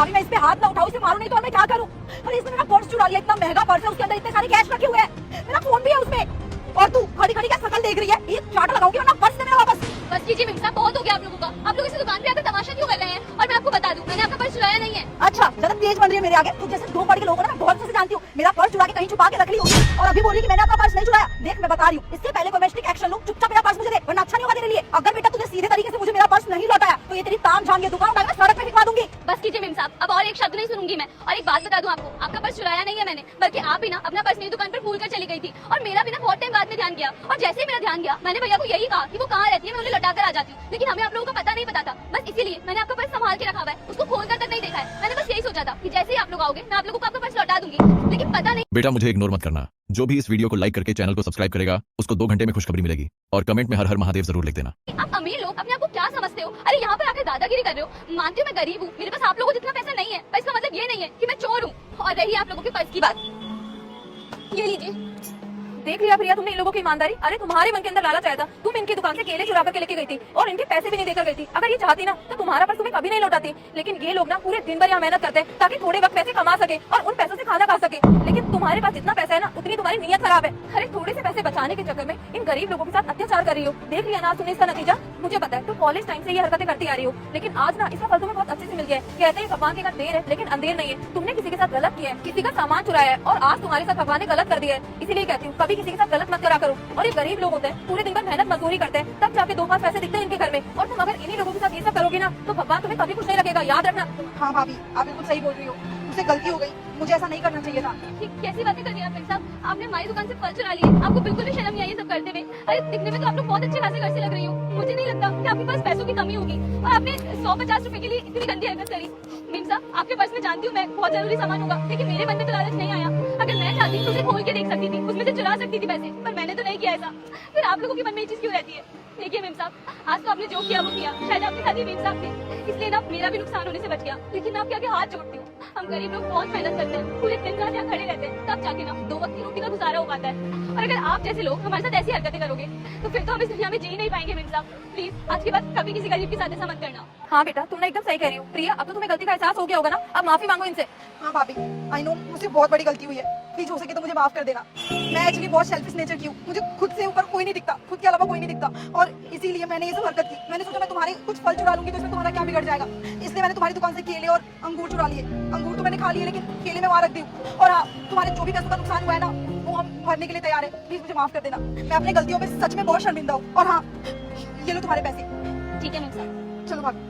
भाभी मैं इस पे हाथ ना उठाऊं, इसे मारूं नहीं तो और मैं क्या करूं? अरे इसने मेरा पर्स चुरा लिया, इतना महंगा पर्स है, उसके अंदर इतने सारे कैश रखे हुए हैं, मेरा फोन भी है उसमें। और तू खड़ी खड़ी क्या शकल देख रही है? एक चाटा लगाऊंगी वरना पर्स दे मेरा वापस। बस कीजिए मेम साहब, बहुत हो गया आप लोगों का। आप लोग इस दुकान पे आकर तमाशा क्यों कर रहे हैं? और मैं आपको बता दूं, मैंने आपका पर्स चुराया नहीं है। अच्छा ज्यादा तेज बन रही है मेरे आगे। तू जैसे दो पड़ के लोगों ना बहुत अच्छे से जानती हूँ, मेरा पर्स चुरा के कहीं छुपा के रख ली होगी और अभी बोल रही कि मैंने आपका पर्स नहीं चुराया। देख मैं बता रही हूँ, इससे पहले कोई मैं स्ट्रिक्ट एक्शन लूं, चुपचाप मेरा पर्स मुझे दे, वरना अच्छा नहीं होगा तेरे लिए। अगर बेटा तूने सीधे तरीके से मुझे मेरा पर्स नहीं लौटाया तो ये तेरी ताम झाम ये दुकान उठाकर सड़क पे फिकवा दूंगी। बस कीजिए मेम साहब, अब और एक शब्द नहीं सुनूंगी मैं। और एक बात बता दूं आपको, आपका पर्स चुराया नहीं है मैंने, बल्कि आप ही ना अपना पर्स मेरी दुकान पर भूल कर चली गई थी। और मेरा भी ना बहुत टाइम बाद में ध्यान गया, और जैसे ही मेरा ध्यान गया मैंने भैया को यही कहा कि वो कहाँ रहती है, मैं उन्हें लौटा कर आ जाती हूँ। लेकिन हमें आप लोगों को पता नहीं पता था, बस इसीलिए मैंने आपका पर्स संभाल के रखा हुआ है, उसको खोल कर तक नहीं देखा है। मैंने बस यही सोचा था कि जैसे ही आप लोग आओगे मैं आप लोगों को आपका पर्स लौटा दूंगी, लेकिन पता नहीं। बेटा मुझे इग्नोर मत करना। जो भी इस वीडियो को लाइक करके चैनल को सब्सक्राइब करेगा उसको 2 घंटे में खुशखबरी मिलेगी, और कमेंट में हर हर महादेव जरूर लिख देना। आप अमीर लोग अपने आप को क्या समझते हो? अरे यहाँ पर आकर दादागिरी कर रहे हो। मानती हूँ मैं गरीब हूँ, मेरे पास आप लोगों को जितना पैसा नहीं है, पर इसका मतलब ये नहीं है कि मैं चोर हूँ। और रही आप लोगों के पर्स की बात, ये लीजिए। देख लिया प्रिया तुमने इन लोगों की ईमानदारी। अरे तुम्हारे मन के अंदर लालच आया था, तुम इनकी दुकान से केले चुरा करके लेके गई थी और इनके पैसे भी नहीं देकर गई थी। अगर ये चाहती ना तो तुम्हारा पर्स तुम्हें कभी नहीं लौटाती। लेकिन ये लोग ना पूरे दिन भर यहाँ मेहनत करते हैं ताकि थोड़े वक्त पैसे कमा सके और उन पैसों से खाना खा सके। लेकिन तुम्हारे पास जितना पैसा है ना उतनी तुम्हारी नीयत खराब है। अरे थोड़े से पैसे बचाने के चक्कर में इन गरीब लोगों के साथ अत्याचार कर रही हो। देख लिया ना तुमने इसका नतीजा। मुझे पता है तुम कॉलेज टाइम से ये हरकतें करती आ रही हो, लेकिन आज ना इसका फल तुम्हें बहुत अच्छे से मिल गया है। कहते हैं भगवान के घर देर है लेकिन अंधेर नहीं है। तुमने किसी के साथ गलत किया है, किसी का सामान चुराया है और आज तुम्हारे साथ भगवान ने गलत कर दिया है। इसीलिए कहती हूँ कभी किसी के साथ गलत मत करा करो। और ये गरीब लोग होते हैं, पूरे दिन भर मेहनत मजदूरी करते हैं, तब जाके 2-5 पैसे दिखते हैं इनके घर में। और तुम अगर इन्हीं लोगों के साथ ये सब करोगे ना तो भगवान तुम्हें कभी कुछ नहीं रखेगा, याद रखना। हाँ भाभी आप बिल्कुल सही बोल रही हो, मुझसे गलती हो गई, मुझे ऐसा नहीं करना चाहिए था। कैसी बातें कर रही हैं आप मेम साहब? आपने हमारी दुकान से फल चुरा लिए, आपको बिल्कुल भी शर्म नहीं आई ये सब करते हुए? अरे दिखने में तो आप लोग बहुत अच्छे खासे घर से लग रही हो, मुझे नहीं लगता कि आपके पास पैसों की कमी होगी। और आपने 100-50 रुपए के लिए इतनी गंदी हरकत करी। मेम साहब आपके पर्स में जानती हूँ मैं बहुत जरूरी सामान होगा, लेकिन मेरे मन में तो लालच नहीं आया। अगर मैं चाहती तो उसे खोल के देख सकती थी, उसमें से चुरा सकती थी पैसे, पर मैंने तो नहीं किया ऐसा। फिर आप लोगों के मन में ये चीज क्यों रहती है? देखिए मेम साहब, आज तो आपने जो किया वो किया, शायद आपके साथ ही मेम साहब थे, इसलिए ना मेरा भी नुकसान होने से बच गया। लेकिन मैं आपके आगे हाथ जोड़ती हूँ, हम गरीब लोग बहुत मेहनत करते हैं, पूरे दिन रात यहाँ खड़े रहते हैं, तब जाके ना 2 वक्त की रोटी का गुजारा हो पाता है। और अगर आप जैसे लोग हमारे साथ ऐसी हरकतें करोगे तो फिर तो हम इस दुनिया में जी ही नहीं पाएंगे। मेम साहब प्लीज आज के बाद कभी किसी गरीब के साथ ऐसा मत करना। हाँ बेटा तुमने एकदम सही कह रही हो। प्रिया अब तो तुम्हें गलती का एहसास हो गया होगा ना, अब माफी मांगो इनसे। हाँ भाभी आई नो मुझसे बहुत बड़ी गलती हुई है, प्लीज हो सके तो मुझे माफ कर देना। मैं एक्चुअली बहुत सेल्फिश नेचर की हूँ, मुझे खुद से ऊपर कोई नहीं दिखता, खुद के अलावा कोई नहीं दिखता, और इसीलिए मैंने ये सब हरकत की। मैंने सोचा मैं तुम्हारे कुछ फल चुरा लूंगी तो इसमें तुम्हारा क्या बिगड़ जाएगा, इसलिए मैंने तुम्हारी दुकान से केले और अंगूर चुरा लिए। अंगूर तो मैंने खा लिए लेकिन केले में वहाँ रख दी। और हाँ तुम्हारे जो भी पैसों का नुकसान हुआ है ना वो हम भरने के लिए तैयार है, प्लीज मुझे माफ कर देना। मैं अपनी गलतियों पे सच में बहुत शर्मिंदा हूँ। और हाँ ये लो तुम्हारे पैसे। ठीक है मेम साहब। चलो भाभी।